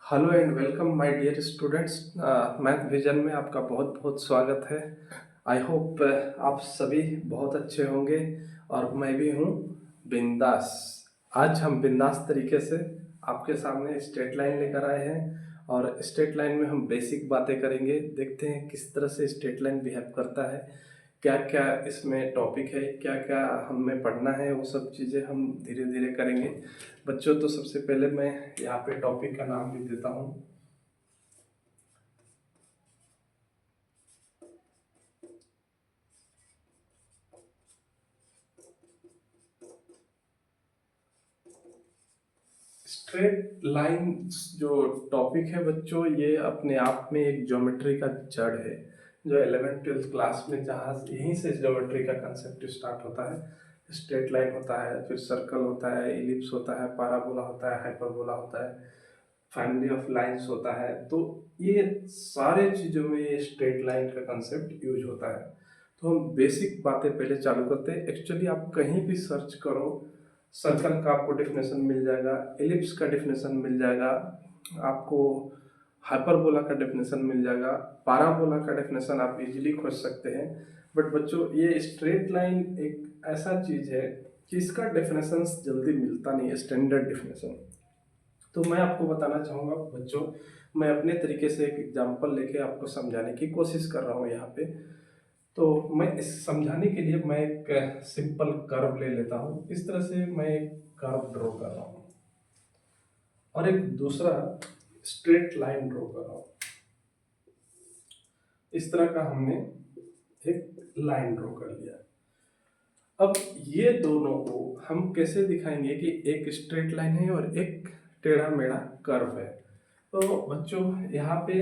Hello and welcome my dear students. Math vision में आपका बहुत बहुत स्वागत है। आई होप आप सभी बहुत अच्छे होंगे और मैं भी हूँ बिंदास। आज हम बिंदास तरीके से आपके सामने स्ट्रेट लाइन लेकर आए हैं और स्ट्रेट लाइन में हम बेसिक बातें करेंगे। देखते हैं किस तरह से स्ट्रेट लाइन बिहेव करता है, क्या क्या इसमें टॉपिक है, क्या क्या हमें पढ़ना है, वो सब चीज़ें हम धीरे धीरे करेंगे। बच्चों, तो सबसे पहले मैं यहाँ पे टॉपिक का नाम लिख देता हूँ। स्ट्रेट लाइन जो टॉपिक है बच्चों, ये अपने आप में एक ज्योमेट्री का जड़ है जो 11th-12th क्लास में जहाँ यहीं से ज्योमेट्री का कंसेप्ट स्टार्ट होता है। स्ट्रेट लाइन होता है, फिर सर्कल होता है, इलिप्स होता है, पाराबोला होता है, हाइपरबोला होता है, फैमिली ऑफ लाइंस होता है। तो ये सारे चीज़ों में ये स्ट्रेट लाइन का कंसेप्ट यूज होता है। तो हम बेसिक बातें पहले चालू करते हैं। एक्चुअली आप कहीं भी सर्च करो, सर्कल का आपको डेफिनेशन मिल जाएगा, एलिप्स का डेफिनेशन मिल जाएगा, आपको हाइपरबोला का डेफिनेशन मिल जाएगा, पाराबोला का डेफिनेशन आप इजीली खोज सकते हैं। बट बच्चों, ये स्ट्रेट लाइन एक ऐसा चीज़ है कि इसका डेफिनेशन जल्दी मिलता नहीं है, स्टैंडर्ड डेफिनेशन। तो मैं आपको बताना चाहूँगा बच्चों, मैं अपने तरीके से एक एग्जांपल लेके आपको समझाने की कोशिश कर रहा हूँ यहाँ पे। तो मैं इस समझाने के लिए मैं एक सिंपल कर्व ले लेता हूँ। इस तरह से मैं एक कर्व ड्रॉ कर रहा हूँ और एक दूसरा स्ट्रेट लाइन ड्रॉ कर रहा हूँ। इस तरह का हमने एक लाइन ड्रॉ कर लिया। अब ये दोनों को हम कैसे दिखाएंगे कि एक स्ट्रेट लाइन है और एक टेढ़ा मेढ़ा कर्व है। तो बच्चों, यहाँ पे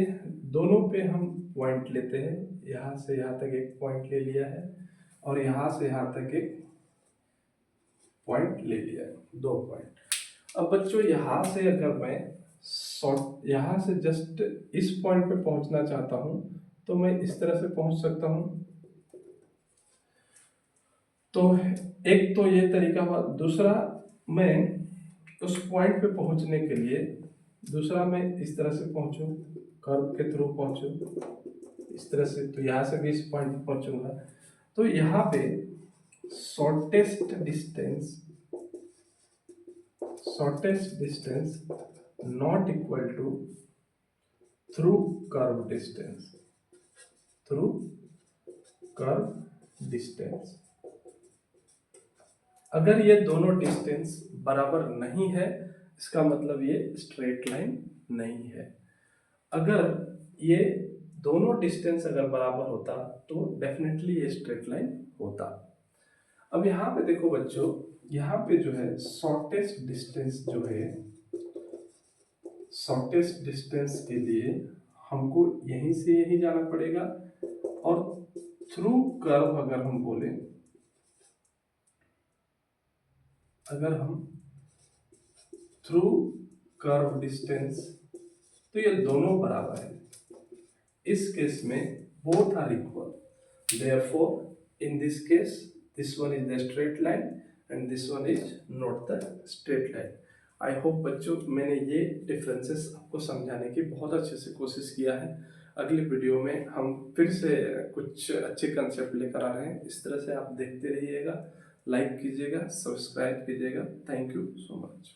दोनों पे हम पॉइंट लेते हैं। यहाँ से यहाँ तक एक पॉइंट ले लिया है और यहाँ से यहाँ तक एक पॉइंट ले लिया है, 2 पॉइंट। अब बच्चों, यहाँ से अगर मैं यहाँ से जस्ट इस पॉइंट पे पहुंचना चाहता हूँ तो मैं इस तरह से पहुंच सकता हूँ। तो एक तो ये तरीका हुआ। दूसरा, मैं उस पॉइंट पे पहुंचने के लिए दूसरा मैं इस तरह से पहुंचूं, कर्व के थ्रू पहुंचूं इस तरह से, तो यहाँ से भी इस पॉइंट पे पहुंचूंगा। तो यहाँ पे shortest distance not equal to through curve distance. अगर ये दोनों डिस्टेंस बराबर नहीं है, इसका मतलब ये स्ट्रेट लाइन नहीं है। अगर ये दोनों डिस्टेंस अगर बराबर होता तो डेफिनेटली ये स्ट्रेट लाइन होता। अब यहाँ पे देखो बच्चों, यहाँ पे जो है शॉर्टेस्ट डिस्टेंस के लिए हमको यहीं से यहीं जाना पड़ेगा। और थ्रू कर्व अगर हम बोले, अगर हम थ्रू कर्व डिस्टेंस, तो ये दोनों बराबर है। इस केस में both are equal, therefore in this case this one is the straight line and this one is not the straight line. I hope बच्चों, मैंने ये डिफरेंसेस आपको समझाने की बहुत अच्छे से कोशिश किया है। अगली वीडियो में हम फिर से कुछ अच्छे कंसेप्ट लेकर आ रहे हैं। इस तरह से आप देखते रहिएगा, लाइक कीजिएगा, सब्सक्राइब कीजिएगा। Thank you so much.